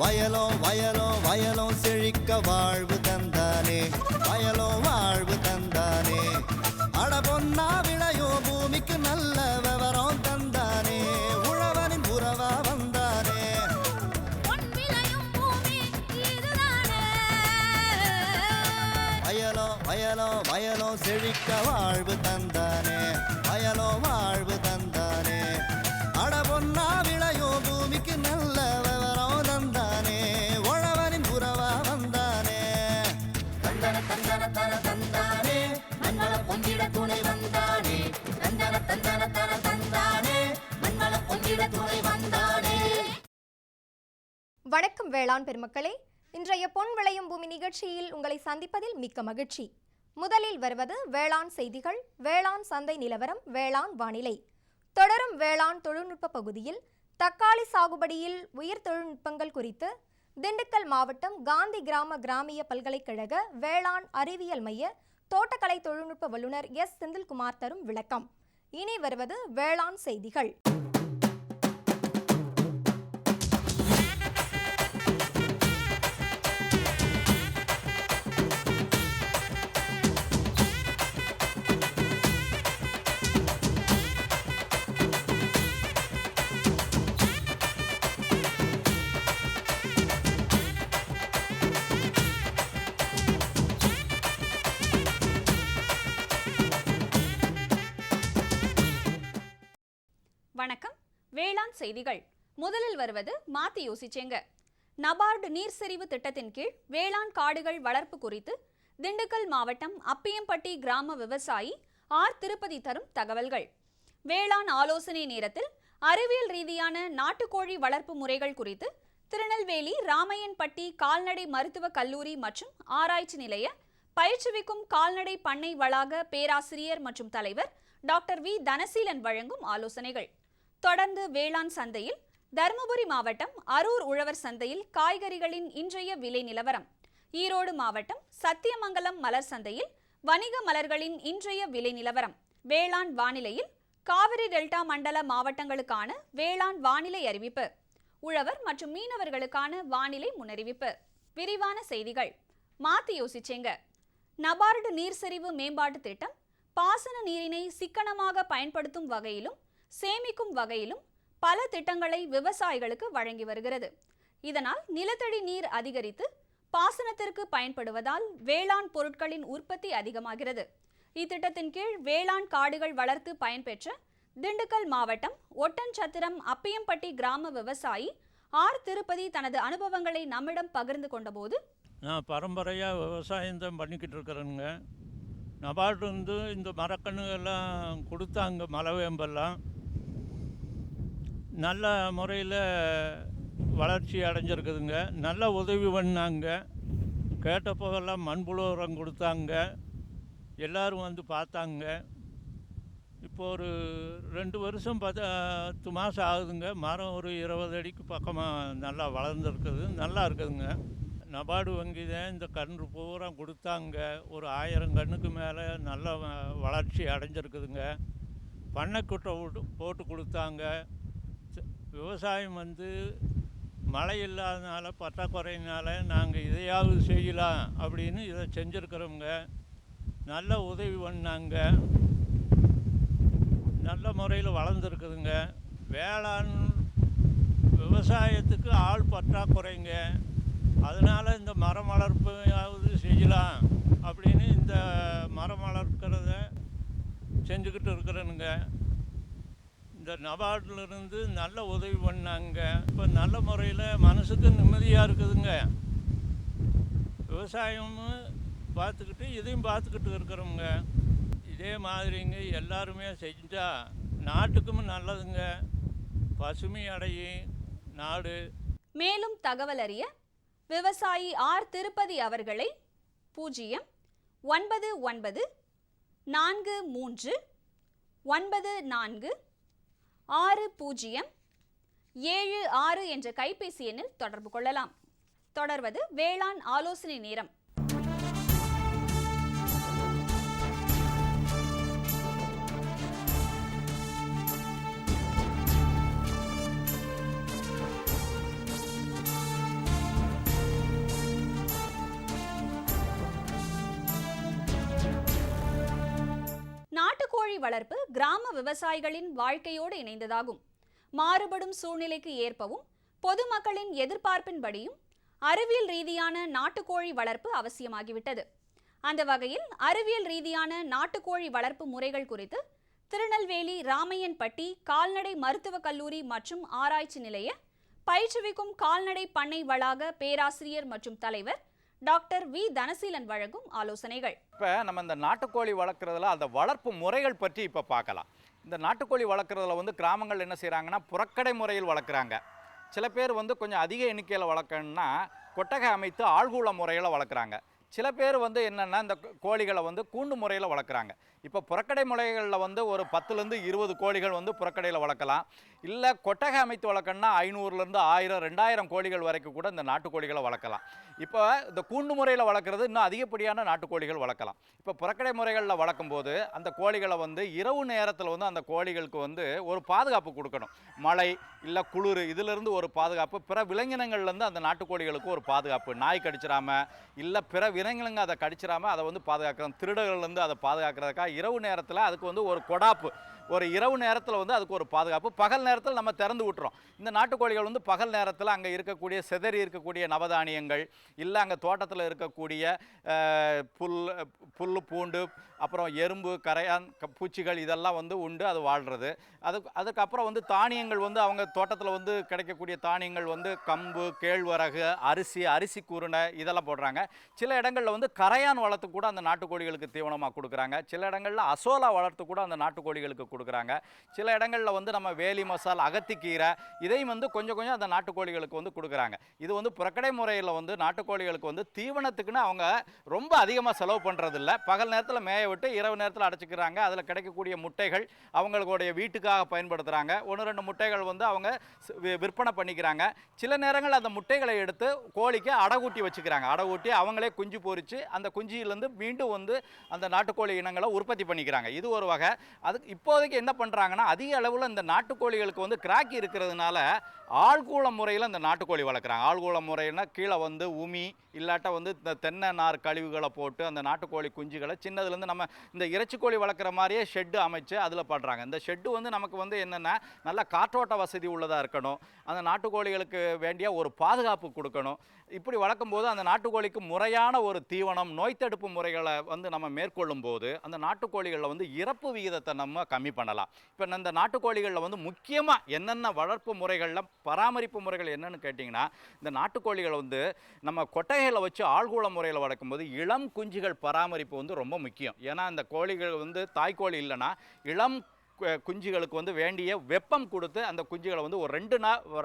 வயலோ வயலோ வயலோ செழிக்க வாழ்வு தந்தானே, வயலோ வாழ்வு தந்தானே. அட பொன்னா விளையோ பூமிக்கு நல்ல விவரம் தந்தானே, உழவனின் உறவா வந்தானே. வயலோ வயலோ வயலோ செழிக்க வாழ்வு தந்தானே, வயலோ வாழ்வு தந்தானே. அட பொன்னா விளையோ பூமிக்கு நல்ல விவரம் தந்தானே, உழவனின் உறவா வந்தானே. தந்தன தந்தன தன தந்தானே, மண்ணள பொங்கிட துணை வந்தானே. தந்தன தந்தன தன தந்தானே, மண்ணள பொங்கிட துணை வந்தானே. வணக்கம் வேளாண் பெருமக்களே, இன்றைய பொன் விளையும் பூமி நிகழ்ச்சியில் உங்களை சந்திப்பதில் மிக்க மகிழ்ச்சி. முதலில் வருவது வேளாண் செய்திகள், வேளாண் சந்தை நிலவரம், வேளாண் வானிலை. தொடரும் வேளாண் தொழில்நுட்ப பகுதியில் தக்காளி சாகுபடியில் உயர் தொழில்நுட்பங்கள் குறித்து திண்டுக்கல் மாவட்டம் காந்தி கிராம கிராமிய பல்கலைக்கழக வேளாண் அறிவியல் மைய தோட்டக்கலை தொழில்நுட்ப வல்லுநர் எஸ் செந்தில்குமார் தரும் விளக்கம். இனி வருவது வேளாண் செய்திகள். வணக்கம். வேளாண் செய்திகள். முதலில் வருவது மாத்தி யோசிச்சேங்க. நபார்டு நீர் செறிவு திட்டத்தின் கீழ் வேளாண் காடுகள் வளர்ப்பு குறித்து திண்டுக்கல் மாவட்டம் அப்பியம்பட்டி கிராம விவசாயி ஆர் திருப்பதி தரும் தகவல்கள். வேளாண் ஆலோசனை நேரத்தில் அறிவியல் ரீதியான நாட்டுக்கோழி வளர்ப்பு முறைகள் குறித்து திருநெல்வேலி ராமையன்பட்டி கால்நடை மருத்துவக் கல்லூரி மற்றும் ஆராய்ச்சி நிலைய பயிற்றுவிக்கும் கால்நடை பண்ணை வளாக பேராசிரியர் மற்றும் தலைவர் டாக்டர் வி தனசீலன் வழங்கும் ஆலோசனைகள். தொடர்ந்து வேளாண் சந்தையில் தருமபுரி மாவட்டம் அரூர் உழவர் சந்தையில் காய்கறிகளின் இன்றைய விலை நிலவரம், ஈரோடு மாவட்டம் சத்தியமங்கலம் மலர் சந்தையில் வணிக மலர்களின் இன்றைய விலை நிலவரம், வேளாண் வானிலையில் காவிரி டெல்டா மண்டல மாவட்டங்களுக்கான வேளாண் வானிலை அறிவிப்பு, உழவர் மற்றும் மீனவர்களுக்கான வானிலை முன்னறிவிப்பு. விரிவான செய்திகள். மாத்தி யோசிச்சேங்க. நபார்டு நீர் செறிவு மேம்பாட்டு திட்டம் பாசன நீரினை சிக்கனமாக பயன்படுத்தும் வகையிலும் சேமிக்கும் வகையிலும் பல திட்டங்களை விவசாயிகளுக்கு வழங்கி வருகிறது. இதனால் நிலத்தடி நீர் அதிகரித்து பாசனத்திற்கு பயன்படுவதால் வேளாண் பொருட்களின் உற்பத்தி அதிகமாகிறது. இத்திட்டத்தின் கீழ் வேளாண் காடுகள் வளர்த்து பயன்பெற்ற திண்டுக்கல் மாவட்டம் ஒட்டன்சத்திரம் அப்பியம்பட்டி கிராம விவசாயி ஆர் திருப்பதி தனது அனுபவங்களை நம்மிடம் பகிர்ந்து கொண்டபோது, நான் பரம்பரையாக விவசாயம் தான் பண்ணிக்கிட்டு இருக்கிறேனுங்க. நபார்டு வந்து இந்த மரக்கன்றுகள்லாம் கொடுத்தாங்க, மலைவேம்பெல்லாம் நல்ல முறையில் வளர்ச்சி அடைஞ்சிருக்குதுங்க. நல்ல உதவி பண்ணாங்க. கேட்டப்போதெல்லாம் மண்புழு உரம் கொடுத்தாங்க. எல்லோரும் வந்து பார்த்தாங்க. இப்போ ஒரு 2 வருஷம் 10 மாதம் ஆகுதுங்க. மரம் ஒரு 20 அடிக்கு பக்கமாக நல்லா வளர்ந்துருக்குது, நல்லா இருக்குதுங்க. நபார்டு வங்கி தான் இந்த கன்று பூரா கொடுத்தாங்க. ஒரு 1000 கன்றுக்கு மேலே நல்ல வளர்ச்சி அடைஞ்சிருக்குதுங்க. பண்ணைக்குட்டை போட்டு கொடுத்தாங்க. விவசாயம் வந்து மழை இல்லாதனால பற்றாக்குறையினால நாங்கள் இதையாவது செய்யலாம் அப்படின்னு இதை செஞ்சுருக்கிறோங்க. நல்ல உதவி பண்ணாங்க. நல்ல முறையில் வளர்ந்துருக்குதுங்க. வேளாண் விவசாயத்துக்கு ஆள் பற்றாக்குறைங்க. அதனால் இந்த மரம் வளர்ப்பையாவது செய்யலாம் அப்படின்னு இந்த மரம் வளர்க்கிறத செஞ்சுக்கிட்டு இருக்கிறேனுங்க. இந்த நபார்டிலிருந்து நல்ல உதவி பண்ணாங்க. இப்போ நல்ல முறையில் மனசுக்கு நிம்மதியாக இருக்குதுங்க. விவசாயமும் பார்த்துக்கிட்டு இதையும் பார்த்துக்கிட்டு இருக்கிறோங்க. இதே மாதிரிங்க எல்லாருமே செஞ்சால் நாட்டுக்கும் நல்லதுங்க. பசுமை அடையும் நாடு. மேலும் தகவல் அறிய விவசாயி ஆர் திருப்பதி அவர்களை 099 43 94 6076 என்ற கைபேசி எண்ணில் தொடர்பு கொள்ளலாம். தொடர்வது வேளாண் ஆலோசனை நேரம். நாட்டுக்கோழி வளர்ப்பு கிராம விவசாயிகளின் வாழ்க்கையோடு இணைந்ததாகும். மாறுபடும் சூழ்நிலைக்கு ஏற்பவும் பொதுமக்களின் எதிர்பார்ப்பின்படியும் அறிவியல் ரீதியான நாட்டுக்கோழி வளர்ப்பு அவசியமாகிவிட்டது. அந்த வகையில் அறிவியல் ரீதியான நாட்டுக்கோழி வளர்ப்பு முறைகள் குறித்து திருநெல்வேலி ராமையன்பட்டி கால்நடை மருத்துவக் கல்லூரி மற்றும் ஆராய்ச்சி நிலைய பயிற்றுவிக்கும் கால்நடை பண்ணை வளாக பேராசிரியர் மற்றும் தலைவர் டாக்டர் வி தனசீலன் வழங்கும் ஆலோசனைகள். இப்போ நம்ம இந்த நாட்டுக்கோழி வளர்க்குறதுல அந்த வளர்ப்பு முறைகள் பற்றி இப்போ பார்க்கலாம். இந்த நாட்டுக்கோழி வளர்க்குறதுல வந்து கிராமங்கள் என்ன செய்கிறாங்கன்னா புறக்கடை முறையில் வளர்க்குறாங்க. சில பேர் வந்து கொஞ்சம் அதிக எண்ணிக்கையில் வளர்க்கணுன்னா கொட்டகை அமைத்து ஆழ்கூள முறையில் வளர்க்குறாங்க. சில பேர் வந்து என்னென்னா இந்த கோழிகளை வந்து கூண்டு முறையில் வளர்க்குறாங்க. இப்போ புறக்கடை முறைகளில் வந்து ஒரு 10லேருந்து 20 கோழிகள் வந்து புறக்கடையில் வளர்க்கலாம். இல்லை கொட்டகை அமைத்து வளர்க்கணுன்னா 500லேருந்து 1000 2000 கோழிகள் வரைக்கும் கூட இந்த நாட்டுக்கோழிகளை வளர்க்கலாம். இப்போ இந்த கூண்டு முறையில் வளர்க்குறது இன்னும் அதிகப்படியான நாட்டுக்கோழிகள் வளர்க்கலாம். இப்போ புறக்கடை முறைகளில் வளர்க்கும்போது அந்த கோழிகளை வந்து இரவு நேரத்தில் வந்து அந்த கோழிகளுக்கு வந்து ஒரு பாதுகாப்பு கொடுக்கணும். மழை இல்லை குளிர் இதிலிருந்து ஒரு பாதுகாப்பு, பிற விலங்கினங்கள்லேருந்து அந்த நாட்டுக்கோழிகளுக்கு ஒரு பாதுகாப்பு, நாய் கடிச்சிடாம இல்லை பிற விலங்கினங்க அதை கடிச்சிடாம அதை வந்து பாதுகாக்கணும். திருடர்கள்லேருந்து அதை பாதுகாக்கிறதுக்காக இரவு நேரத்தில் அதுக்கு வந்து ஒரு கொடாப்பு, ஒரு இரவு நேரத்தில் வந்து அதுக்கு ஒரு பாதுகாப்பு. பகல் நேரத்தில் நம்ம திறந்து விட்டுறோம். இந்த நாட்டுக்கோழிகள் வந்து பகல் நேரத்தில் அங்கே இருக்கக்கூடிய சிதறி இருக்கக்கூடிய நவதானியங்கள் இல்லை அங்கே தோட்டத்தில் இருக்கக்கூடிய புல் பூண்டு அப்புறம் எறும்பு கரையான் பூச்சிகள் இதெல்லாம் வந்து உண்டு அது வாழ்கிறது. அதுக்கப்புறம் வந்து தானியங்கள் வந்து அவங்க தோட்டத்தில் வந்து கிடைக்கக்கூடிய தானியங்கள் வந்து கம்பு, கேழ்வரகு, அரிசி கூருணை இதெல்லாம் போடுறாங்க. சில இடங்களில் வந்து கரையான் வளர்த்து கூட அந்த நாட்டுக்கோழிகளுக்கு தீவனமாக கொடுக்குறாங்க. சில இடங்களில் அசோலா வளர்த்து கூட அந்த நாட்டுக்கோழிகளுக்கு கொடுக்குறாங்க. சில இடங்களில் வந்து நம்ம வேலி மசால், அகத்திக்கீரை இதையும் வந்து கொஞ்சம் அந்த நாட்டுக்கோழிகளுக்கு வந்து கொடுக்குறாங்க. இது வந்து புறக்கடை முறையில் வந்து நாட்டுக்கோழிகளுக்கு வந்து தீவனத்துக்குன்னு அவங்க ரொம்ப அதிகமாக செலவு பண்ணுறதில்ல. பகல் நேரத்தில் மேய விட்டு இரவு நேரத்தில் அடைச்சிக்கிறாங்க. அதில் கிடைக்கக்கூடிய முட்டைகள் அவங்களுடைய வீட்டுக்காக பயன்படுத்துகிறாங்க. 1-2 முட்டைகள் வந்து அவங்க விற்பனை பண்ணிக்கிறாங்க. சில நேரங்கள் அந்த முட்டைகளை எடுத்து கோழிக்கு அடகூட்டி வச்சுக்கிறாங்க. அடகூட்டி அவங்களே குஞ்சு பொறிச்சு அந்த குஞ்சியிலேருந்து மீண்டும் வந்து அந்த நாட்டுக்கோழி இனங்களை உற்பத்தி பண்ணிக்கிறாங்க. இது ஒரு வகை. அதுக்கு இப்போதைக்கு என்ன பண்ணுறாங்கன்னா அதிக அளவில் இந்த நாட்டுக்கோழிகளுக்கு வந்து கிராக்கி இருக்கிறதுனால ஆழ்கூள முறையில் இந்த நாட்டுக்கோழி வளர்க்குறாங்க. ஆழ்கூள முறைன்னா கீழே வந்து உமி இல்லாட்ட வந்து இந்த தென்னை நார் கழிவுகளை போட்டு அந்த நாட்டுக்கோழி குஞ்சுகளை சின்னதுலேருந்து நம்ம இந்த இறைச்சிக்கோழி வளர்க்குற மாதிரியே ஷெட்டு அமைச்சு அதில் பண்ணுறாங்க. இந்த ஷெட்டு வந்து நமக்கு வந்து என்னென்னா நல்ல காற்றோட்ட வசதி உள்ளதாக இருக்கணும். அந்த நாட்டுக்கோழிகளுக்கு வேண்டிய ஒரு பாதுகாப்பு கொடுக்கணும். இப்படி வளர்க்கும்போது அந்த நாட்டுக்கோழிக்கு முறையான ஒரு தீவனம், நோய் தடுப்பு முறைகளை வந்து நம்ம மேற்கொள்ளும் போது அந்த நாட்டுக்கோழிகளில் வந்து இறப்பு விகிதத்தை நம்ம கம்மி பண்ணலாம். இப்போ இந்த நாட்டுக்கோழிகளில் வந்து முக்கியமாக என்னென்ன வளர்ப்பு முறைகளில் பராமரிப்பு முறைகள் என்னென்னு கேட்டிங்கன்னா இந்த நாட்டுக்கோழிகளை வந்து நம்ம கொட்டகையில் வச்சு ஆழ்கூள முறையில் வளர்க்கும்போது இளம் குஞ்சுகள் பராமரிப்பு வந்து ரொம்ப முக்கியம். ஏன்னா இந்த கோழிகள் வந்து தாய்க்கோழி இல்லைன்னா இளம் குஞ்சுகளுக்கு வந்து வேண்டிய வெப்பம் கொடுத்து அந்த குஞ்சுகளை வந்து ஒரு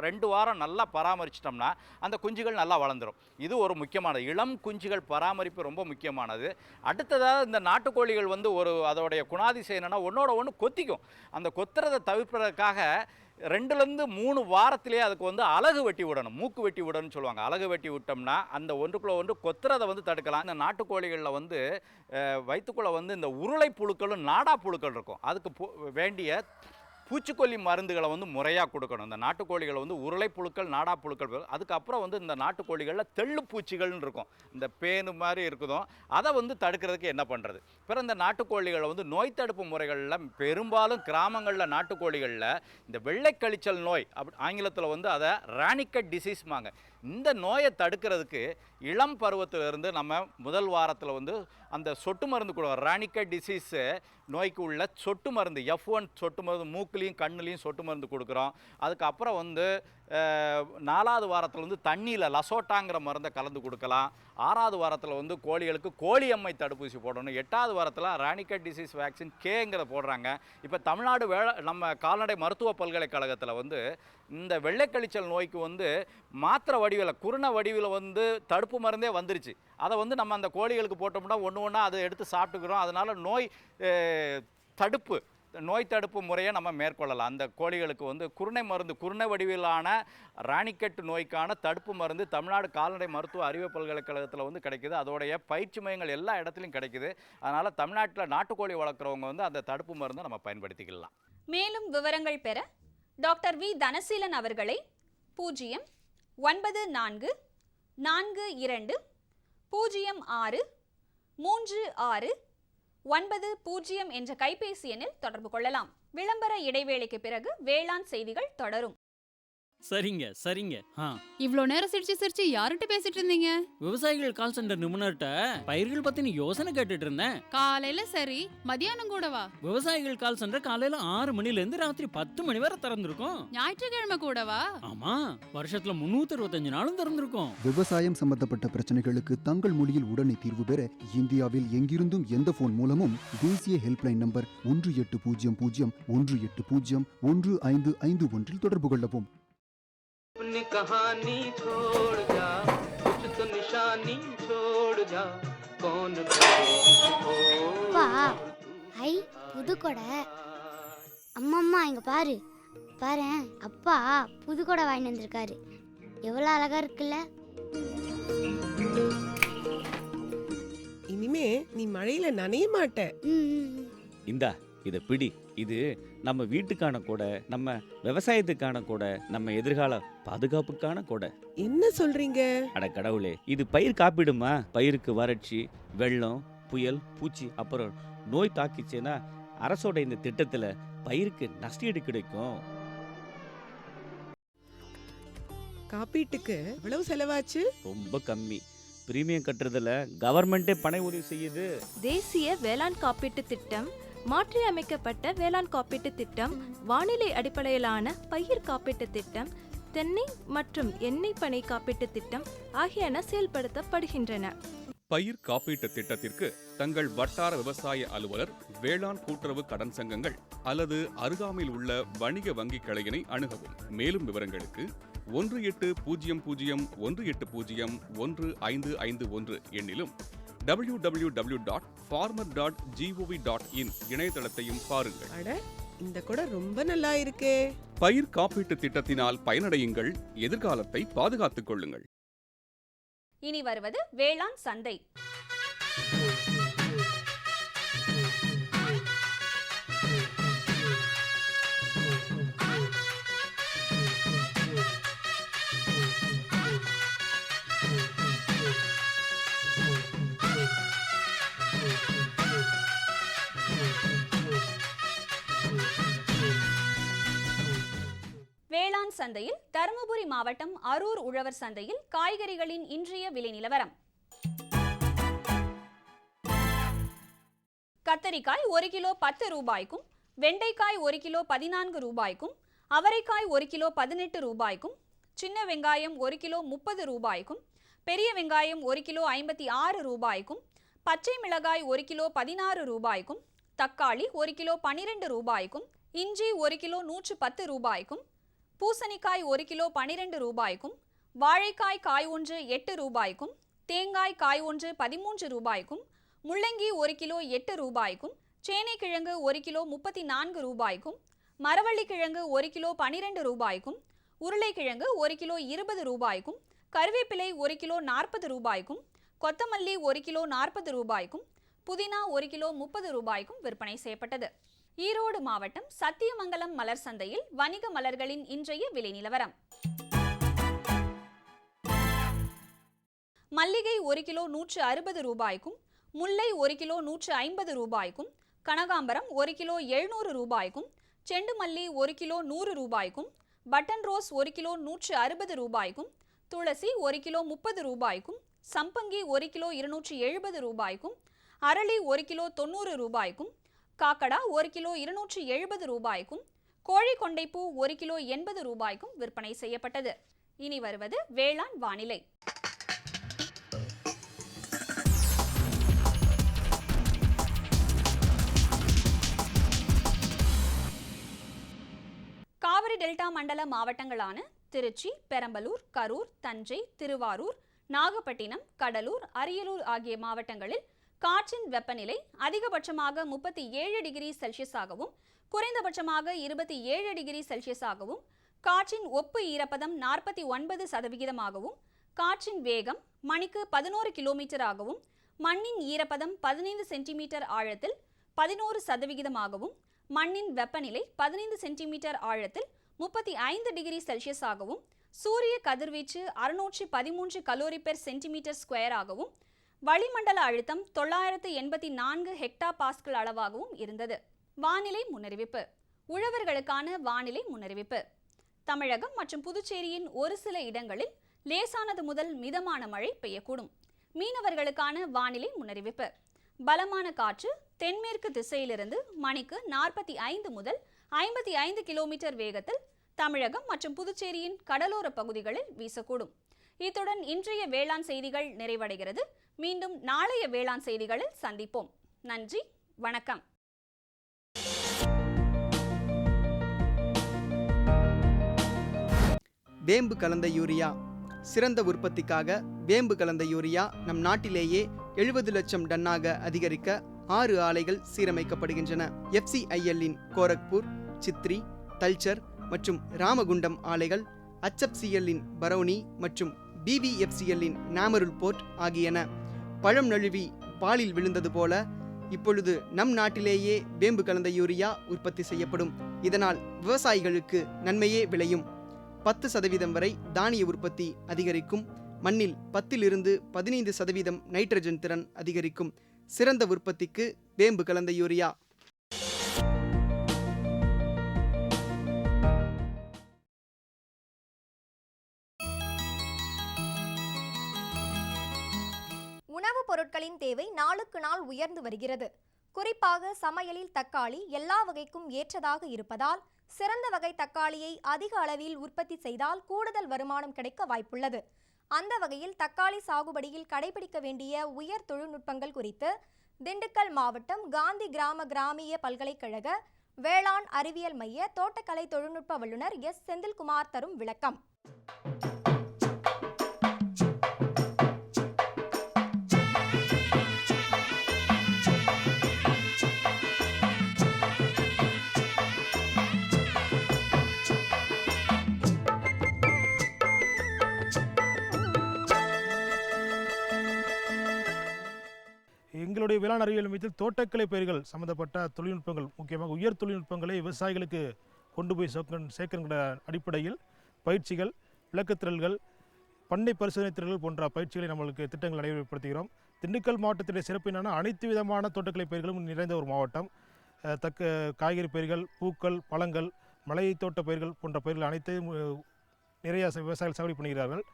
2 வாரம் நல்லா பராமரிச்சிட்டோம்னா அந்த குஞ்சுகள் நல்லா வளர்ந்துடும். இது ஒரு முக்கியமானது. இளம் குஞ்சுகள் பராமரிப்பு ரொம்ப முக்கியமானது. அடுத்ததாக இந்த நாட்டுக்கோழிகள் வந்து ஒரு அதோடைய குணாதிசயம் என்னென்னா ஒன்றோட ஒன்று கொத்திக்கும். அந்த கொத்துறதை தவிர்ப்பதற்காக 2லேருந்து 3 வாரத்திலே அதுக்கு வந்து அலகு வெட்டி விடணும், மூக்கு வெட்டி விடணும்னு சொல்லுவாங்க. அலகு வெட்டி விட்டோம்னா அந்த ஒன்றுக்குள்ளே ஒன்று கொத்துறதை வந்து தடுக்கலாம். இந்த நாட்டுக்கோழிகளில் வந்து வயிற்றுக்குள்ளே வந்து இந்த உருளை புழுக்களும் நாடா புழுக்கள் இருக்கும். அதுக்கு வேண்டிய பூச்சிக்கொல்லி மருந்துகளை வந்து முறையாக கொடுக்கணும். இந்த நாட்டுக்கோழிகளை வந்து உருளை புழுக்கள், நாடா புழுக்கள், அதுக்கப்புறம் வந்து இந்த நாட்டுக்கோழிகளில் தெள்ளு பூச்சிகள்னு இருக்கும், இந்த பேனு மாதிரி இருக்குதும், அதை வந்து தடுக்கிறதுக்கு என்ன பண்ணுறது. பிறகு இந்த நாட்டுக்கோழிகளை வந்து நோய் தடுப்பு முறைகளில் பெரும்பாலும் கிராமங்களில் நாட்டுக்கோழிகளில் இந்த வெள்ளை கழிச்சல் நோய் ஆங்கிலத்தில் வந்து அதை ராணிக்கட் டிசீஸ்மாங்க. இந்த நோயை தடுக்கிறதுக்கு இளம் பருவத்திலிருந்து நம்ம முதல் வாரத்தில் வந்து அந்த சொட்டு மருந்து கொடுவோம். ராணிக்கட் டிசீஸ் நோய்க்கு உள்ள சொட்டு மருந்து F1 சொட்டு மருந்து மூக்குலேயும் கண்ணுலேயும் சொட்டு மருந்து கொடுக்குறோம். அதுக்கப்புறம் வந்து 4வது வாரத்தில் வந்து தண்ணியில் லசோட்டாங்கிற மருந்தை கலந்து கொடுக்கலாம். 6வது வாரத்தில் வந்து கோழிகளுக்கு கோழியம்மை தடுப்பூசி போடணும். 8வது வாரத்தில் ராணிக்கட் டிசீஸ் வேக்சின் Kங்கிற போடுறாங்க. இப்போ தமிழ்நாடு நம்ம கால்நடை மருத்துவ பல்கலைக்கழகத்தில் வந்து இந்த வெள்ளைக்கழிச்சல் நோய்க்கு வந்து மாத்திரை வடிவில், குருண வடிவில் வந்து தடுப்பு மருந்தே வந்துருச்சு. அதை வந்து நம்ம அந்த கோழிகளுக்கு போட்டோம்னா ஒன்று அதை எடுத்து சாப்பிட்டுக்கிறோம். அதனால் நோய் தடுப்பு முறையை நம்ம மேற்கொள்ளலாம். அந்த கோழிகளுக்கு வந்து குருணை வடிவிலான ராணிக்கட் நோய்க்கான தடுப்பு மருந்து தமிழ்நாடு கால்நடை மருத்துவ அறிவியல் பல்கலைக்கழகத்தில் வந்து கிடைக்குது. அதோடைய பயிற்சி மையங்கள் எல்லா இடத்துலையும் கிடைக்குது. அதனால் தமிழ்நாட்டில் நாட்டுக்கோழி வளர்க்குறவங்க வந்து அந்த தடுப்பு மருந்தை நம்ம பயன்படுத்திக்கலாம். மேலும் விவரங்கள் பெற டாக்டர் வி தனசீலன் அவர்களை 094 42 06 36 90 என்ற கைபேசி எண்ணில் தொடர்பு கொள்ளலாம். விளம்பர இடைவேளைக்கு பிறகு வேளாண் செய்திகள் தொடரும். சரிங்க. இவ்ளோ நேரம் சிரிச்சு யார்கிட்ட பேசிட்டு இருந்தீங்க? விவசாயிகள் கால் சென்டர் நிபுணர்கிட்ட பயிர்கள் பத்தின யோசனை கேட்டுட்டு இருந்தேன். காலையில சரி, மதியானம் கூடவா? விவசாயிகள் கால் சென்டர் காலையில 6 மணில இருந்து ராத்திரி 10 மணி வரை திறந்திருக்கும். ஞாயிற்றுக்கிழமை கூடவா? ஆமா, வருஷத்துல 365 நாளும் திறந்திருக்கும். விவசாயம் சம்பந்தப்பட்ட பிரச்சனைகளுக்கு தங்கள் மொழியில் உடனே தீர்வு பெற இந்தியாவில் எங்கிருந்தும் எந்த போன் மூலமும் தேசிய ஹெல்ப்லைன் நம்பர் 1800-180-1551 தொடர்பு கொள்ளவும். अपनी कहानी छोड़ जा, कुछ तो निशानी छोड़ जा, कौन அப்பா, ஐ புது கொடை. அம்மம்மா இங்க பாரு அப்பா புது கொடை வாங்கிட்டு வந்திருக்காரு. எவ்வளவு அழகா இருக்குல்ல. இனிமே நீ மழையில நனைய மாட்ட. இந்தா இத பிடி. இது நம்ம வீட்டுக்கான கொடை, நம்ம விவசாயத்துக்கான கொடை, நம்ம எதிர்கால பாதுகாப்புக்கான கொடை. என்ன சொல்றீங்க? அட கடவுளே, இது பயிர் காப்பீடுமா. பயிருக்கு வறட்சி, வெள்ளம், புயல், பூச்சி அப்புறம் நோய் தாக்கிச்சேன்னா அரசோட இந்த திட்டத்துல பயிருக்கு நஷ்டஈடு கிடைக்கும். காப்பீட்டுக்கு எவ்வளவு செலவாச்சு? ரொம்ப கம்மி. பிரீமியம் கட்டுறதுல கவர்மெண்டே பண உதவி செய்யுது. தேசிய வேளாண் காப்பீட்டு திட்டம், மாற்றி அமைக்கப்பட்ட வேளாண் காப்பீட்டு திட்டம், வானிலை அடிப்படையிலான பயிர் காப்பீட்டு திட்டம், தென்னை மற்றும் எண்ணெய் பனை காப்பீட்டு திட்டம் ஆகியன செயல்படுத்தப்படுகின்றன. பயிர் காப்பீட்டு திட்டத்திற்கு தங்கள் வட்டார விவசாய அலுவலர், வேளாண் கூட்டுறவு கடன் சங்கங்கள் அல்லது அருகாமையில் உள்ள வணிக வங்கி கிளையினை அணுகவும். மேலும் விவரங்களுக்கு 1801801551 எண்ணிலும் www.farmer.gov.in இணையதளத்தையும் பாருங்கள். அட, இந்த கூட ரொம்ப நல்லா இருக்கே. பயிர் காப்பீட்டு திட்டத்தினால் பயனடையுங்கள், எதிர்காலத்தை பாதுகாத்துக் கொள்ளுங்கள். இனி வருவது வேளாண் சந்தை. வேளாண் சந்தையில் தருமபுரி மாவட்டம் அரூர் உழவர் சந்தையில் காய்கறிகளின் இன்றைய விலை நிலவரம். கத்தரிக்காய் 1 கிலோ 10 ரூபாய்க்கும், வெண்டைக்காய் 1 கிலோ 14 ரூபாய்க்கும், அவரைக்காய் 1 கிலோ 18 ரூபாய்க்கும், சின்ன வெங்காயம் 1 கிலோ 30 ரூபாய்க்கும், பெரிய வெங்காயம் 1 கிலோ 56 ரூபாய்க்கும், பச்சை மிளகாய் 1 கிலோ 16 ரூபாய்க்கும், தக்காளி 1 கிலோ 12 ரூபாய்க்கும், இஞ்சி 1 கிலோ 110 ரூபாய்க்கும், பூசணிக்காய் 1 கிலோ 12 ரூபாய்க்கும், வாழைக்காய் காய் ஒன்று 8 ரூபாய்க்கும், தேங்காய் காய் ஒன்று 13 ரூபாய்க்கும், முள்ளங்கி 1 கிலோ 8 ரூபாய்க்கும், சேனைக்கிழங்கு 1 கிலோ 34 ரூபாய்க்கும், மரவள்ளிக்கிழங்கு 1 கிலோ 12 ரூபாய்க்கும், உருளைக்கிழங்கு 1 கிலோ 20 ரூபாய்க்கும், கருவேப்பிலை 1 கிலோ 40 ரூபாய்க்கும், கொத்தமல்லி 1 கிலோ 40 ரூபாய்க்கும், புதினா 1 கிலோ 30 ரூபாய்க்கும் விற்பனை செய்யப்பட்டது. ஈரோடு மாவட்டம் சத்தியமங்கலம் மலர் சந்தையில் வணிக மலர்களின் இன்றைய விலை நிலவரம். மல்லிகை 1 கிலோ 160 ரூபாய்க்கும், முல்லை 1 கிலோ 150 ரூபாய்க்கும், கனகாம்பரம் 1 கிலோ 700 ரூபாய்க்கும், செண்டுமல்லி 1 கிலோ 100 ரூபாய்க்கும், பட்டன் ரோஸ் 1 கிலோ 160 ரூபாய்க்கும், துளசி 1 கிலோ 30 ரூபாய்க்கும், சம்பங்கி 1 கிலோ 270 ரூபாய்க்கும், அரளி 1 கிலோ 90 ரூபாய்க்கும், காக்கடா 1 கிலோ 270 ரூபாய்க்கும், கோழி கொண்டைப்பூ 1 கிலோ 80 ரூபாய்க்கும் விற்பனை செய்யப்பட்டது. இனி வருவது வேளாண் வானிலை. காவிரி டெல்டா மண்டல மாவட்டங்களான திருச்சி, பெரம்பலூர், கரூர், தஞ்சை, திருவாரூர், நாகப்பட்டினம், கடலூர், அரியலூர் ஆகிய மாவட்டங்களில் காற்றின் வெப்பநிலை அதிகபட்சமாக 37 டிகிரி செல்சியஸாகவும், குறைந்தபட்சமாக 27 டிகிரி செல்சியஸாகவும், காற்றின் ஒப்பு ஈரப்பதம் 49%ஆகவும், காற்றின் வேகம் மணிக்கு 11 கிலோமீட்டராகவும், மண்ணின் ஈரப்பதம் 15 சென்டிமீட்டர் ஆழத்தில் 11%ஆகவும், மண்ணின் வெப்பநிலை 15 சென்டிமீட்டர் ஆழத்தில் 35 டிகிரி செல்சியஸாகவும், சூரிய கதிர்வீச்சு 613 கலோரி பெர் சென்டிமீட்டர் ஸ்கொயராகவும், வளிமண்டல அழுத்தம் 984 ஹெக்டா பாஸ்கல் அளவாகவும் இருந்தது. வானிலை முன்னறிவிப்பு. உழவர்களுக்கான வானிலை முன்னறிவிப்பு. தமிழகம் மற்றும் புதுச்சேரியின் ஒரு சில இடங்களில் லேசானது முதல் மிதமான மழை பெய்யக்கூடும். மீனவர்களுக்கான வானிலை முன்னறிவிப்பு. பலமான காற்று தென்மேற்கு திசையிலிருந்து மணிக்கு 45 முதல் 55 கிலோமீட்டர் வேகத்தில் தமிழகம் மற்றும் புதுச்சேரியின் கடலோர பகுதிகளில் வீசக்கூடும். இத்துடன் இன்றைய வேளாண் செய்திகள் நிறைவடைகிறது. மீண்டும் நாளைய வேளாண் செய்திகளில் சந்திப்போம். நன்றி, வணக்கம். வேம்பு கலந்த யூரியா. சிறந்த உற்பத்திக்காக வேம்பு கலந்த யூரியா நம் நாட்டிலேயே 70 லட்சம் டன்னாக அதிகரிக்க 6 ஆலைகள் சீரமைக்கப்படுகின்றன. FCIL-இன் கோரக்பூர், சித்ரி, தல்ச்சர் மற்றும் ராமகுண்டம் ஆலைகள், HFCL-இன் பரௌனி மற்றும் BVFCL-இன் நாமருல் போர்ட் ஆகியன. பழம் நழுவி பாலில் விழுந்தது போல இப்பொழுது நம் நாட்டிலேயே வேம்பு கலந்த யூரியா உற்பத்தி செய்யப்படும். இதனால் விவசாயிகளுக்கு நன்மையே விளையும். 10% வரை தானிய உற்பத்தி அதிகரிக்கும். மண்ணில் 10 to 15% நைட்ரஜன் திறன் அதிகரிக்கும். சிறந்த உற்பத்திக்கு வேம்பு கலந்த யூரியா. உணவுப் பொருட்களின் தேவை நாளுக்கு நாள் உயர்ந்து வருகிறது. குறிப்பாக சமையலில் தக்காளி எல்லா வகைக்கும் ஏற்றதாக இருப்பதால் சிறந்த வகை தக்காளியை அதிக அளவில் உற்பத்தி செய்தால் கூடுதல் வருமானம் கிடைக்க வாய்ப்புள்ளது. அந்த வகையில் தக்காளி சாகுபடியில் கடைபிடிக்க வேண்டிய உயர் தொழில்நுட்பங்கள் குறித்து திண்டுக்கல் மாவட்டம் காந்தி கிராமிய பல்கலைக்கழக வேளாண் அறிவியல் மைய தோட்டக்கலை தொழில்நுட்ப வல்லுநர் S. செந்தில்குமார் தரும் விளக்கம். எங்களுடைய வேளாண் அறிவியல் மையத்தில் தோட்டக்கலை பயிர்கள் சம்பந்தப்பட்ட தொழில்நுட்பங்கள், முக்கியமாக உயர் தொழில்நுட்பங்களை விவசாயிகளுக்கு கொண்டு போய் சேர்க்கின்ற அடிப்படையில் பயிற்சிகள், விளக்கத்திரல்கள், பண்ணை பரிசோதனை திறல்கள் போன்ற பயிற்சிகளை நம்மளுக்கு திட்டங்கள் நடைமுறைப்படுத்துகிறோம். திண்டுக்கல் மாவட்டத்தினுடைய சிறப்பு என்னென்னா அனைத்து விதமான தோட்டக்கலை பயிர்களும் நிறைந்த ஒரு மாவட்டம். காய்கறி பயிர்கள், பூக்கள், பழங்கள், மலை தோட்ட பயிர்கள் போன்ற பயிர்கள் அனைத்தையும் நிறைய விவசாயிகள் சாகுபடி பண்ணுகிறார்கள்.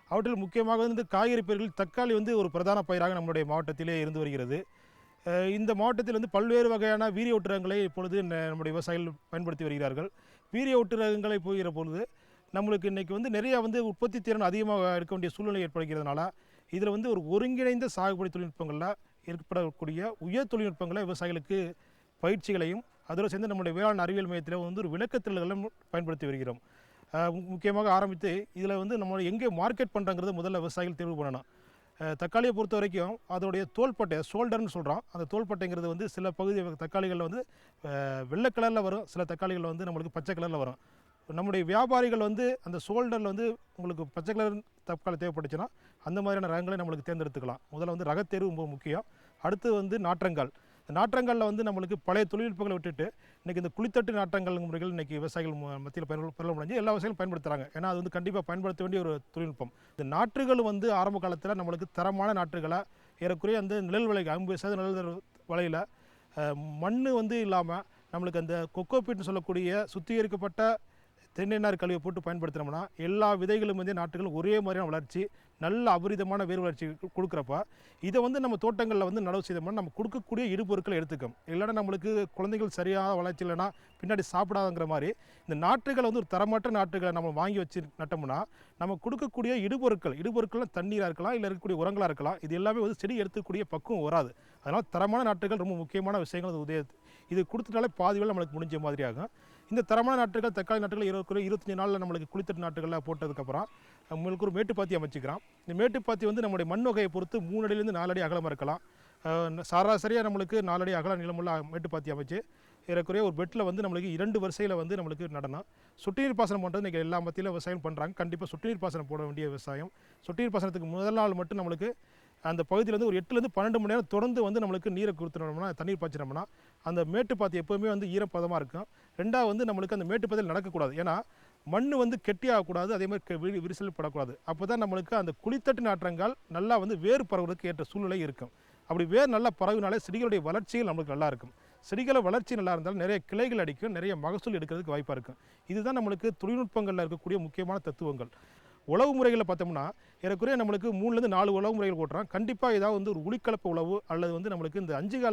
அவற்றில் முக்கியமாக காய்கறி பயிர்கள் தக்காளி ஒரு பிரதான பயிராக நம்முடைய மாவட்டத்திலே இருந்து வருகிறது. இந்த மாவட்டத்தில் பல்வேறு வகையான வீரிய ஒட்டு ரகங்களை இப்பொழுது நம்முடைய விவசாயிகள் பயன்படுத்தி வருகிறார்கள். வீரிய ஒட்டு ரகங்களை போகிற பொழுது நம்மளுக்கு இன்றைக்கி நிறைய உற்பத்தி திறன் அதிகமாக இருக்க வேண்டிய சூழ்நிலை ஏற்படுகிறதுனால இதில் ஒரு ஒருங்கிணைந்த சாகுபடி தொழில்நுட்பங்களில் ஏற்படக்கூடிய உயர் தொழில்நுட்பங்களை விவசாயிகளுக்கு பயிற்சிகளையும் அதோடு சேர்ந்து நம்முடைய வேளாண் அறிவியல் மையத்தில் ஒரு விளக்கத்திரல்களும் பயன்படுத்தி வருகிறோம். முக்கியமாக ஆரம்பித்து இதில் நம்ம எங்கே மார்க்கெட் பண்ணுறங்கிறது முதல்ல விவசாயிகள் தேர்வு பண்ணணும். தக்காளியை பொறுத்த வரைக்கும் அதோடைய தோள்பட்டை, ஷோல்டர்னு சொல்கிறோம். அந்த தோள்பட்டைங்கிறது சில பகுதி தக்காளிகளில் வெள்ளை கலரில் வரும், சில தக்காளிகளில் நம்மளுக்கு பச்சை கலரில் வரும். நம்முடைய வியாபாரிகள் அந்த ஷோல்டரில் உங்களுக்கு பச்சை கலர் தக்காளி தேவைப்பட்டுச்சுன்னா அந்த மாதிரியான ரகங்களை நம்மளுக்கு தேர்ந்தெடுத்துக்கலாம். முதல்ல ரகத்தேர்வு ரொம்ப முக்கியம். அடுத்து நாற்றங்கள். நாற்றங்களில் நம்மளுக்கு பழைய தொழில்நுட்பங்களை விட்டுட்டு இன்றைக்கி இந்த குளித்தட்டு நாற்றங்கள் முறைகள் இன்றைக்கி விவசாயிகள் மத்தியில் பிரபலமடைஞ்சு எல்லா விவசாயிகளும் பயன்படுத்துகிறாங்க. ஏன்னா அது கண்டிப்பாக பயன்படுத்த வேண்டிய ஒரு தொழில்நுட்பம். இந்த நாற்றுகள் ஆரம்ப காலத்தில் நம்மளுக்கு தரமான நாற்றுகளை ஏறக்குறைய நிழல் விலை 50% நிழல் விலையில் மண் இல்லாமல் நம்மளுக்கு அந்த கொக்கோபீட்னு சொல்லக்கூடிய சுத்திகரிக்கப்பட்ட தென்னைநார் கழிவை போட்டு பயன்படுத்தினோம்னா எல்லா விதைகளும் நாற்றுகளும் ஒரே மாதிரியான வளர்ச்சி, நல்ல அபரிதமான வேர் வளர்ச்சி கொடுக்குறப்ப இதை நம்ம தோட்டங்களில் நடவு செய்தோம்னா நம்ம கொடுக்கக்கூடிய இடுபொருட்களை எடுத்துக்கும். இல்லைன்னா நம்மளுக்கு குழந்தைகள் சரியாக வளர்ச்சி இல்லைன்னா பின்னாடி சாப்பிடாதுங்கிற மாதிரி இந்த நாற்றுகளை ஒரு தரமற்ற நாற்றுகளை நம்ம வாங்கி வச்சு நட்டோம்னா நம்ம கொடுக்கக்கூடிய இடுபொருட்கள்லாம் தண்ணீராக இருக்கலாம், இல்லை இருக்கக்கூடிய உரங்களாக இருக்கலாம். இது எல்லாமே செடி எடுத்துக்கூடிய பக்குவம் வராது. அதனால் தரமான நாற்றுகள் ரொம்ப முக்கியமான விஷயங்கள். இது கொடுத்துட்டாலே பாதி வேலை நம்மளுக்கு முடிஞ்ச மாதிரி ஆகும். இந்த தரமான நாற்றுகள், தக்காளி நாற்றுகள் 25 நாளில் நம்மளுக்கு குளித்தட்டு நாற்றுகளில் போட்டதுக்கப்புறம் நம்மளுக்கு ஒரு மேட்டுப்பாத்தி அமைச்சிக்கிறோம். இந்த மேட்டுப்பாத்தி நம்முடைய மண் வகையை பொறுத்து 3 அடியிலேருந்து 4 அடி அகலமாக இருக்கலாம். சராசரியாக நம்மளுக்கு 4 அடி அகல நிலமுள்ள மேட்டுப்பாத்தி அமைச்சு ஏறக்குறைய ஒரு பெட்டில் நம்மளுக்கு 2 வரிசையில் நம்மளுக்கு நடனம். சொட்டு நீர் பாசனம் பண்ணுறது இன்றைக்கி எல்லா மத்தியில் விவசாயம் பண்ணுறாங்க. கண்டிப்பாக சொட்டு நீர் பாசனம் போட வேண்டிய விவசாயம். சொட்டு நீர் பாசனத்துக்கு முதல் நாள் மட்டும் நம்மளுக்கு அந்த பகுதியில் ஒரு 8 to 12 மணி நேரம் தொடர்ந்து நம்மளுக்கு நீரை கொடுத்துனோம்னா, தண்ணீர் பாய்ச்சினோம்னா அந்த மேட்டுப்பாத்தி எப்போவுமே ஈரப்பதமாக இருக்கும். ரெண்டாவது நம்மளுக்கு அந்த மேட்டுப்பாத்தியில் நடக்கக்கூடாது. ஏன்னா மண் வந்து கெட்டியாகக்கூடாது, அதே மாதிரி விரிசல் படக்கூடாது. அப்போ தான் நம்மளுக்கு அந்த குழித்தட்டு நாற்றங்கால் நல்லா வந்து வேர் பரவுவதற்கு ஏற்ற சூழ்நிலை இருக்கும். அப்படி வேர் நல்லா பரவினாலே செடிகளுடைய வளர்ச்சிகள் நம்மளுக்கு நல்லா இருக்கும். செடிகளை வளர்ச்சி நல்லா இருந்தாலும் நிறைய கிளைகள் அடிக்கும், நிறைய மகசூல் எடுக்கிறதுக்கு வாய்ப்பாக இருக்கும். இதுதான் நம்மளுக்கு தொழில்நுட்பங்களில் இருக்கக்கூடிய முக்கியமான தத்துவங்கள். உழவு முறைகளில் பார்த்தோம்னா ஏறக்குறைய நம்மளுக்கு 3லேருந்து 4 உழவு முறைகள் ஓட்டுறோம். கண்டிப்பாக ஏதாவது வந்து ஒரு உளிக்கலப்பு உழவு அல்லது வந்து நம்மளுக்கு இந்த 5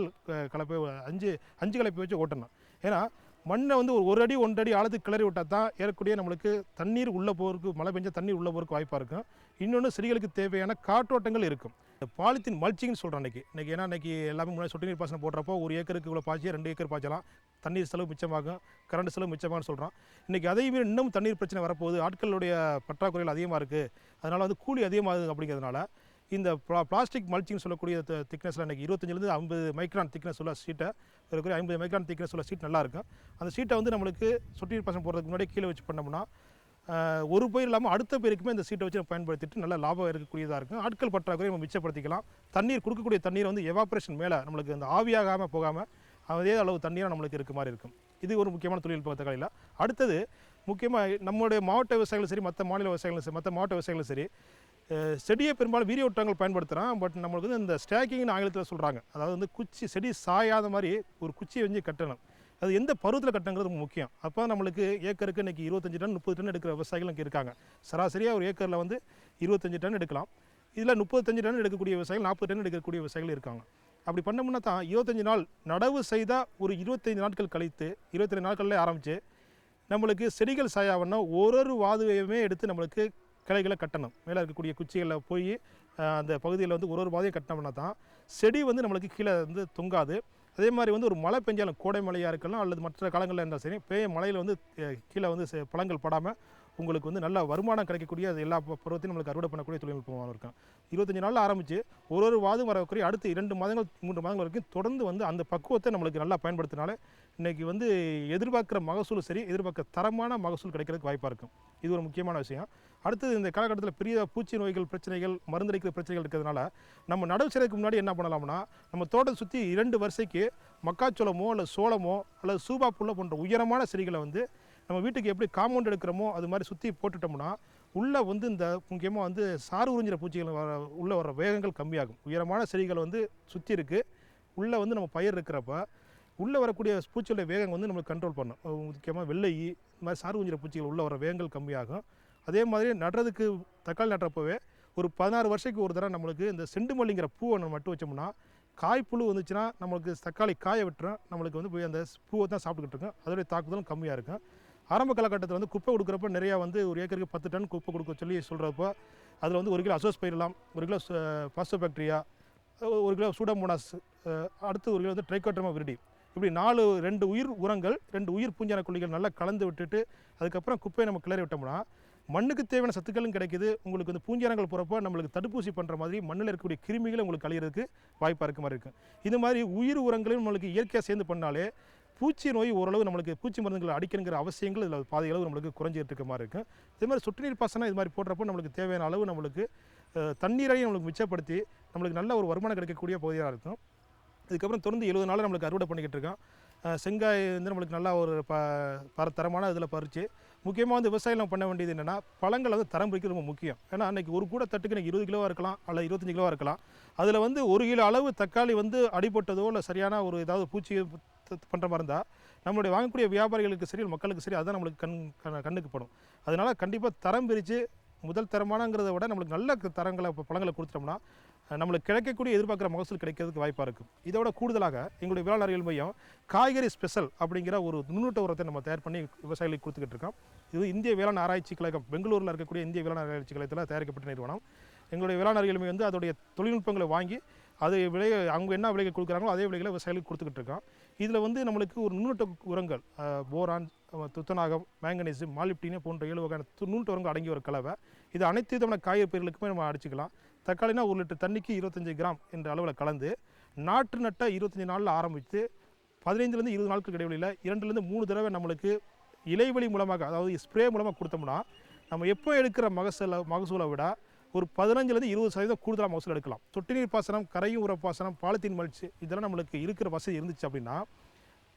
கலப்பை 5 கலப்பை வச்சு ஓட்டணும். ஏன்னா மண்ணை வந்து ஒரு அடி 1 அடி ஆழத்துக்கு கிளறி விட்டால் தான் ஏறக்கூடிய நம்மளுக்கு தண்ணீர் உள்ளே போகிறதுக்கு, மழை பெஞ்சால் தண்ணீர் உள்ளே போகிறதுக்கு வாய்ப்பாக இருக்கும். இன்னொன்று செடிகளுக்கு தேவையான காற்றோட்டங்கள் இருக்கும். பாலித்தீன் மல்ச்சிங்னு சொல்கிறோம் இன்றைக்கி. ஏன்னா இன்றைக்கி எல்லாமே முன்னாடி சொட்டு நீர் பாசனம் போடுறப்போ 1 ஏக்கருக்கு இவ்வளோ பாய்ச்சி 2 ஏக்கர் பாய்ச்சலாம், தண்ணீர் செலவு மிச்சமாகும், கரண்ட் செலவு மிச்சமாகும்னு சொல்கிறோம். இன்றைக்கி அதையுமே இன்னும் தண்ணீர் பிரச்சனை வரப்போகுது, ஆட்களுடைய பற்றாக்குறைகள் அதிகமாக இருக்குது, அதனால் வந்து கூலி அதிகமாகுது. அப்படிங்கிறதுனால இந்த பிளாஸ்டிக் மல்ச்சிங் சொல்லக்கூடிய திக்னஸில் இன்றைக்கி 25லேருந்து 50 மைக்ரான் திக்னஸ் உள்ள சீட்டை இருக்கிற 50 மைக்ரான் திக்னஸ் உள்ள சீட் நல்லாயிருக்கும். அந்த சீட்டை வந்து நம்மளுக்கு சொட்டு நீர் பாசனம் போடுறதுக்கு முன்னாடி கீழே வச்சு பண்ணோம்னா ஒரு பயிர் இல்லாமல் அடுத்த பயிருக்குமே இந்த சீட்டை வச்சு நம்ம பயன்படுத்திட்டு நல்ல லாபம் இருக்கக்கூடியதாக இருக்கும். ஆட்கள் பற்றாக்குறை நம்ம மிச்சப்படுத்திக்கலாம். தண்ணீர் கொடுக்கக்கூடிய தண்ணீர் வந்து எவாப்ரேஷன் மேலே நம்மளுக்கு அந்த ஆவியாகாமல் போகாமல் அதே அளவு தண்ணீராக நம்மளுக்கு இருக்க மாதிரி இருக்கும். இது ஒரு முக்கியமான தொழில்நுட்ப தகவல். அடுத்தது முக்கியமாக நம்மளுடைய மாவட்ட விவசாயிகளும் சரி, மற்ற மாநில விவசாயிகளும் சரி, மற்ற மாவட்ட விவசாயிகளும் சரி, செடியை பெரும்பாலும் வீரியோட்டங்கள் பயன்படுத்துகிறான். பட் நம்மளுக்கு வந்து இந்த ஸ்டாக்கிங்னு ஆங்கிலத்தில் சொல்கிறாங்க. அதாவது வந்து குச்சி செடி சாயாத மாதிரி ஒரு குச்சியை வந்து கட்டணும். அது எந்த பருவத்தில் கட்டணுங்கிறது முக்கியம். அப்போ நம்மளுக்கு ஏக்கருக்கு இன்றைக்கி 25 டன் 30 டன் எடுக்கிற விவசாயிகள் இங்கே இருக்காங்க. சராசரியாக ஒரு ஏக்கரில் வந்து 25 டன் எடுக்கலாம். இதில் 35 டன் எடுக்கக்கூடிய விவசாயிகள், 40 டன் எடுக்கக்கூடிய விவசாயிகள் இருக்காங்க. அப்படி பண்ணோம்னா தான் 25 நாள் நடவு செய்தால் ஒரு 25 நாட்கள் கழித்து 22 நாட்களில் ஆரம்பித்து நம்மளுக்கு செடிகள் சாயாவன்னா ஒரு வாதுவையுமே எடுத்து நம்மளுக்கு கிளைகளை கட்டணும். மேலே இருக்கக்கூடிய குச்சிகளில் போய் அந்த பகுதியில் வந்து ஒரு வாதையை கட்டினோம்னா தான் செடி வந்து நம்மளுக்கு கீழே வந்து தொங்காது. அதே மாதிரி வந்து ஒரு மழை பெஞ்சாலும், கோடை மழையாக இருக்கலாம் அல்லது மற்ற காலங்களில் இருந்தாலும் சரி, பெய்ய மழையில் வந்து கீழே வந்து பழங்கள் படாமல் உங்களுக்கு வந்து நல்ல வருமானம் கிடைக்கக்கூடிய அது எல்லா பருவத்தையும் நம்மளுக்கு அறுவடை பண்ணக்கூடிய தொழில்நுட்பமாக இருக்கும். 25 நாளில் ஆரம்பித்து ஒரு வாதம் வரக்கூடிய அடுத்து 2 மாதங்கள் 3 மாதங்கள் வரைக்கும் தொடர்ந்து வந்து அந்த பக்குவத்தை நம்மளுக்கு நல்லா பயன்படுத்தினாலே இன்றைக்கி வந்து எதிர்பார்க்குற மகசூல் சரி, எதிர்பார்க்குற தரமான மகசூல் கிடைக்கிறதுக்கு வாய்ப்பாக இருக்கும். இது ஒரு முக்கியமான விஷயம். அடுத்தது இந்த காலகட்டத்தில் பெரிய பூச்சி நோய்கள் பிரச்சனைகள், மருந்தடிக்கிற பிரச்சனைகள் இருக்கிறதுனால நம்ம நடவு செய்யறதுக்கு முன்னாடி என்ன பண்ணலாம்னா, நம்ம தோட்டத்தை சுற்றி 2 வரிசைக்கு மக்காச்சோளமோ அல்லது சோளமோ அல்லது சூபா புல்லை போன்ற உயரமான செடிகளை வந்து நம்ம வீட்டுக்கு எப்படி காம்பவுண்ட் எடுக்கிறோமோ அது மாதிரி சுற்றி போட்டுட்டோம்னா உள்ளே வந்து இந்த முக்கியமாக வந்து சாறு உறிஞ்சிற பூச்சிகள் உள்ளே வர வேகங்கள் கம்மியாகும். உயரமான செடிகள் வந்து சுற்றி இருக்குது, உள்ளே வந்து நம்ம பயிர் இருக்கிறப்ப உள்ளே வரக்கூடிய பூச்சியோட வேகம் வந்து நம்மளுக்கு கண்ட்ரோல் பண்ணும். முக்கியமாக வெள்ளை இந்த மாதிரி சாறு உறிஞ்சிற பூச்சிகள் உள்ளே வர வேகங்கள் கம்மியாகும். அதே மாதிரி நடுறதுக்கு தக்காளி நடுறப்பவே ஒரு 16 வருஷத்துக்கு ஒரு தடவை நம்மளுக்கு இந்த செண்டு மல்லிங்கிற பூவை நம்ம நட்டு வச்சோம்னா காய்ப்புழு வந்துச்சுன்னா நம்மளுக்கு தக்காளி காய விட்டுரும், நம்மளுக்கு வந்து போய் அந்த பூவை தான் சாப்பிட்டுக்கிட்டு இருக்கும், அதோடைய தாக்குதலும் கம்மியாக இருக்கும். ஆரம்ப காலகட்டத்தில் வந்து குப்பை கொடுக்குறப்ப நிறையா வந்து ஒரு ஏக்கருக்கு 10 டன் குப்பை கொடுக்க சொல்லி சொல்கிறப்போ அதில் வந்து 1 kilo Azospirillum, 1 kilo phosphobacteria, 1 kilo Pseudomonas, அடுத்து 1 கிலோ வந்து ட்ரைகோடர்மா விரிடி, இப்படி 2 உயிர் உரங்கள் 2 உயிர் பூஞ்சான கொல்லிகள் நல்லா கலந்து விட்டுட்டு அதுக்கப்புறம் குப்பையை நம்ம கிளறி விட்டோம்னா மண்ணுக்கு தேவையான சத்துக்களும் கிடைக்குது. உங்களுக்கு வந்து பூஞ்சானங்கள் போகிறப்போ நம்மளுக்கு தடுப்பூசி பண்ணுற மாதிரி மண்ணில் இருக்கக்கூடிய கிருமிகளை உங்களுக்கு கழிகிறதுக்கு வாய்ப்பாக இருக்க மாதிரி இருக்கும். இது மாதிரி உயிர் உரங்களையும் நம்மளுக்கு இயற்கையாக சேர்ந்து பண்ணாலே பூச்சி நோய் ஓரளவு நம்மளுக்கு பூச்சி மருந்துகளை அடிக்கணுங்கிற அவசியங்கள் இதில் பாதி அளவு நம்மளுக்கு குறைஞ்சிட்டு இருக்க மாதிரி இருக்கும். இதே மாதிரி சொட்டு நீர் பாசனம் இது மாதிரி போடுறப்போ நம்மளுக்கு தேவையான அளவு நம்மளுக்கு தண்ணீரையும் நம்மளுக்கு மிச்சப்படுத்தி நம்மளுக்கு நல்ல ஒரு வருமானம் கிடைக்கக்கூடிய பகுதியாக இருக்கும். இதுக்கப்புறம் தொடர்ந்து 70 நாள் நம்மளுக்கு அறுவடை பண்ணிக்கிட்டு இருக்கோம். செங்காய் வந்து நம்மளுக்கு நல்லா ஒரு தரமான இதில் பறித்து முக்கியமாக வந்து விவசாயம் நம்ம பண்ண வேண்டியது என்னென்னா பழங்கள் வந்து தரம் பிரிக்கிறது ரொம்ப முக்கியம். ஏன்னா அன்றைக்கி ஒரு கூட தட்டுக்கு எனக்கு 20 கிலோவாக இருக்கலாம் அல்லது 25 கிலோவாக இருக்கலாம். அதில் வந்து 1 கிலோ அளவு தக்காளி வந்து அடிபட்டதோ இல்லை சரியான ஒரு ஏதாவது பூச்சி பண்ணுற மாதிரி இருந்தால் நம்மளுடைய வாங்கக்கூடிய வியாபாரிகளுக்கு சரி மக்களுக்கு சரி அதுதான் நம்மளுக்கு கண்ணுக்கு படும். அதனால் கண்டிப்பாக தரம் பிரித்து முதல் தரமானங்கிறத விட நம்மளுக்கு நல்ல தரங்களை பழங்களை கொடுத்துட்டோம்னா நம்மளுக்கு கிடைக்கக்கூடிய எதிர்பார்க்குற மகசூல் கிடைக்கிறதுக்கு வாய்ப்பாக இருக்கும். இதோட கூடுதலாக எங்களுடைய வேளாண் அறிவியல் மையம் காய்கறி ஸ்பெஷல் அப்படிங்கிற ஒரு நுண்ணூட்ட உரத்தை நம்ம தயார் பண்ணி விவசாயிகளுக்கு கொடுத்துக்கிட்டு இருக்கோம். இது இந்திய வேளாண் ஆராய்ச்சி கழகம் பெங்களூரில் இருக்கக்கூடிய இந்திய வேளாண் ஆராய்ச்சி கழகத்தில் தயாரிக்கப்பட்ட நிறுவனம். எங்களுடைய வேளாண் அறிவியல் மையம் வந்து அதோடைய தொழில்நுட்பங்களை வாங்கி அது அவங்க என்ன விலைகள் கொடுக்குறாங்களோ அதே விலைகளை விவசாயிகளுக்கு கொடுத்துக்கிட்டு இருக்கோம். இதில் வந்து நம்மளுக்கு ஒரு நுண்ணூட்ட உரங்கள் போரான், துத்தநாகம், மேங்கனீஸு, மாலிப்டினே போன்ற 7 வகையான நுண்ணூட்ட உரங்கள் அடங்கிய ஒரு கலவை. இது அனைத்து விதமான காய்கறி பயிர்களுக்குமே நம்ம அடிச்சுக்கலாம். தக்காளினா 1 லிட்டர் தண்ணிக்கு 25 கிராம் என்ற அளவில் கலந்து நாற்று நட்ட 25 நாளில் ஆரம்பித்து 15லேருந்து 20 நாட்கள் இடைவெளியில் 2லேருந்து 3 தடவை நம்மளுக்கு இலைவெளி மூலமாக அதாவது ஸ்ப்ரே மூலமாக கொடுத்தோம்னா நம்ம எப்போ எடுக்கிற மகசூலை விட ஒரு 15லேருந்து 20% கூடுதலாக மகசூல் எடுக்கலாம். சொட்டு நீர் பாசனம், கரையும் உரப்பாசனம், பாலித்தீன் மல்ச்சு இதெல்லாம் நம்மளுக்கு இருக்கிற வசதி இருந்துச்சு அப்படின்னா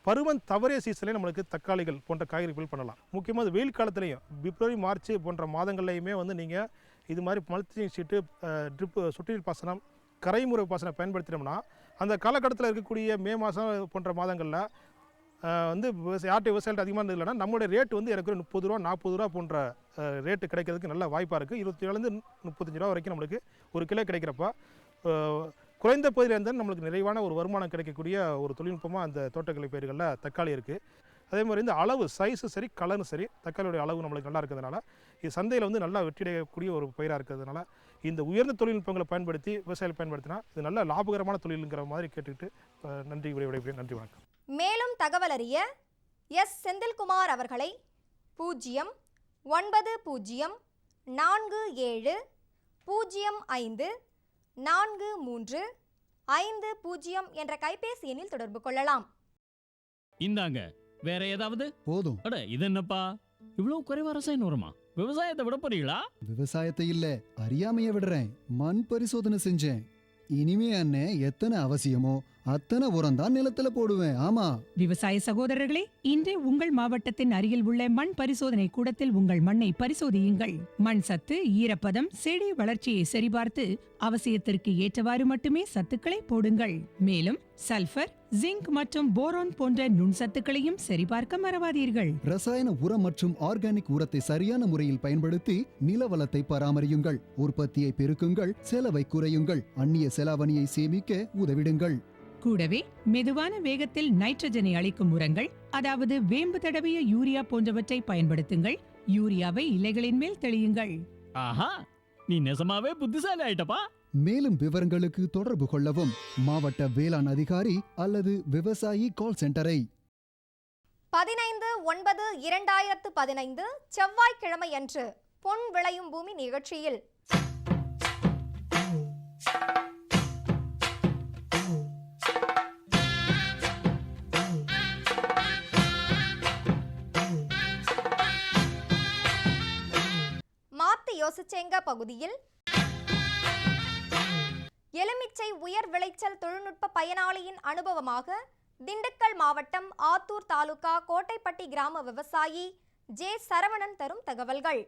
பருவம் தவறிய சீசன்லேயே நம்மளுக்கு தக்காளிகள் போன்ற காய்கறிகள் பண்ணலாம். முக்கியமாக வெயில் காலத்துலேயும் பிப்ரவரி மார்ச் போன்ற மாதங்கள்லையுமே வந்து நீங்கள் இது மாதிரி மல்ச்சிங் ஷீட்டு, ட்ரிப்பு, சொட்டு நீர் பாசனம், கரைமுறை பாசனம் பயன்படுத்தினோம்னா அந்த காலகட்டத்தில் இருக்கக்கூடிய மே மாதம் போன்ற மாதங்களில் வந்து விவசாயிகள் அதிகமாக இருந்தது இல்லைன்னா நம்மளுடைய ரேட்டு வந்து எனக்கு 30 ரூபா 40 ரூபா போன்ற ரேட்டு கிடைக்கிறதுக்கு நல்ல வாய்ப்பாக இருக்குது. 27 35 ரூபா வரைக்கும் நம்மளுக்கு ஒரு கிலோ கிடைக்கிறப்ப குறைந்த பகுதியில் இருந்தால் நம்மளுக்கு நிறைவான ஒரு வருமானம் கிடைக்கக்கூடிய ஒரு தொழில்நுட்பமாக அந்த தோட்டக்கலை பயிர்களில் தக்காளி இருக்குது. அதே மாதிரி இந்த அளவு சைஸும் சரி கலரும் சரி தக்காளியோடைய அளவு நம்மளுக்கு நல்லா இருக்கிறதுனால இது சந்தையில் வந்து நல்லா வெற்றியடையக்கூடிய ஒரு பயிராக இருக்கிறதுனால இந்த உயர்ந்த தொழில்நுட்பங்களை பயன்படுத்தி விவசாயிகள் பயன்படுத்தினா இது நல்ல லாபகரமான தொழிலுங்கிற மாதிரி கேட்டுக்கிட்டு நன்றி விடைபெறுகிறேன். நன்றி, வணக்கம். மேலும் தகவல் அறிய எஸ் செந்தில்குமார் அவர்களை 09047054350 என்ற கைபேசி எண்ணில் தொடர்பு கொள்ளலாம். இந்தாங்க வேற ஏதாவது போதும். அட இது என்னப்பா இவ்வளவு குறைவா ரசாயன உரமா? விவசாயத்தை விட போறீங்களா? விவசாயத்தை இல்ல அறியாமைய விடுறேன். மண் பரிசோதனை செஞ்சேன். இனிமே அண்ணே எத்தனை அவசியமோ அத்தனை உரம் தான் நிலத்துல போடுவேன். ஆமா விவசாய சகோதரர்களே, இன்றே உங்கள் மாவட்டத்தின் அருகில் உள்ள மண் பரிசோதனை கூடத்தில் உங்கள் மண்ணை பரிசோதியுங்கள். மண் சத்து, ஈரப்பதம், செடி வளர்ச்சியை சரிபார்த்து அவசியத்திற்கு ஏற்றவாறு மட்டுமே சத்துக்களை போடுங்கள். மேலும் சல்பர், ஜிங்க் மற்றும் போரான் போன்ற நுண்சத்துக்களையும் சரிபார்க்க மறவாதீர்கள். ரசாயன உரம் மற்றும் ஆர்கானிக் உரத்தை சரியான முறையில் பயன்படுத்தி நில வளத்தை பராமரியுங்கள். உற்பத்தியை பெருக்குங்கள், செலவை குறையுங்கள், அந்நிய செலாவணியை சேமிக்க உதவிடுங்கள். கூடவே மெதுவான வேகத்தில் நைட்ரஜனை அளிக்கும் உரங்கள், அதாவது வேம்பு தடவிய யூரியா போன்றவற்றை பயன்படுத்துங்கள். யூரியாவை இலைகளின் மேல் தெளியுங்கள். ஆஹா, நீ நெசமாவே புத்திசாலி ஆயிட்டப்பா. மேலும் விவரங்களுக்கு தொடர்பு கொள்ளவும் மாவட்ட வேளாண் அதிகாரி அல்லது விவசாயி கால் சென்டரை. 15/9/2015 செவ்வாய்க்கிழமை அன்று பொன் விளையும் பூமி நிகழ்ச்சியில் மாத்தி யோசிச்சேங்க பகுதியில் எலுமிச்சை உயர் விளைச்சல் தொழில்நுட்ப பயனாளியின் அனுபவமாக திண்டுக்கல் மாவட்டம் ஆத்தூர் தாலுகா கோட்டைப்பட்டி கிராம விவசாயி ஜே சரவணன் தரும் தகவல்கள்.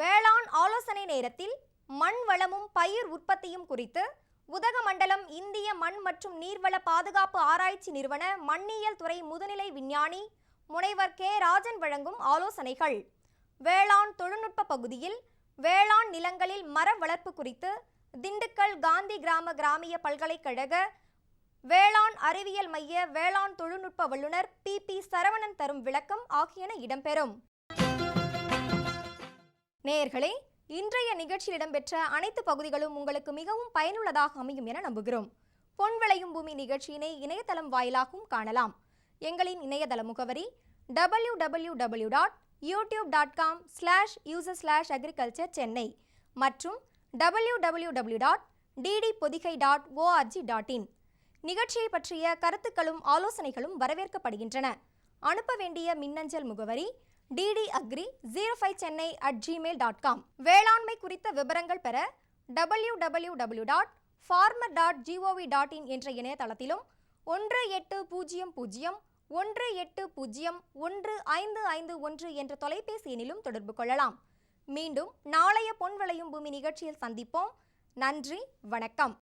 வேளாண் ஆலோசனை நேரத்தில் மண் வளமும் பயிர் உற்பத்தியும் குறித்து உதகமண்டலம் இந்திய மண் மற்றும் நீர்வள பாதுகாப்பு ஆராய்ச்சி நிறுவன மண்ணியல் துறை முதுநிலை விஞ்ஞானி முனைவர் கே ராஜன் வழங்கும் ஆலோசனைகள். வேளாண் தொழில்நுட்ப பகுதியில் வேளாண் நிலங்களில் மர வளர்ப்பு குறித்து திண்டுக்கல் காந்தி கிராமிய பல்கலைக்கழக வேளாண் அறிவியல் மைய வேளாண் தொழில்நுட்ப வல்லுநர் பி சரவணன் தரும் விளக்கம் ஆகியன இடம்பெறும். நேயர்களே, இன்றைய நிகழ்ச்சியில் இடம்பெற்ற அனைத்து பகுதிகளும் உங்களுக்கு மிகவும் பயனுள்ளதாக அமையும் என நம்புகிறோம். பொன் விளையும் பூமி நிகழ்ச்சியினை இணையதளம் வாயிலாகவும் காணலாம். எங்களின் இணையதள முகவரி www.youtube.com/user/agriculture சென்னை மற்றும் www.ddpodigai.org.in. நிகழ்ச்சியை பற்றிய கருத்துக்களும் ஆலோசனைகளும் வரவேற்கப்படுகின்றன. அனுப்ப வேண்டிய மின்னஞ்சல் முகவரி ddagri05chennai@gmail.com. வேளாண்மை குறித்த விவரங்கள் பெற www.farmer.gov.in என்ற இணையதளத்திலும் 180018015551 என்ற தொலைபேசி எண்ணிலும் தொடர்பு கொள்ளலாம். மீண்டும் நாளைய பொன் விளையும் பூமி நிகழ்ச்சியில் சந்திப்போம். நன்றி, வணக்கம்.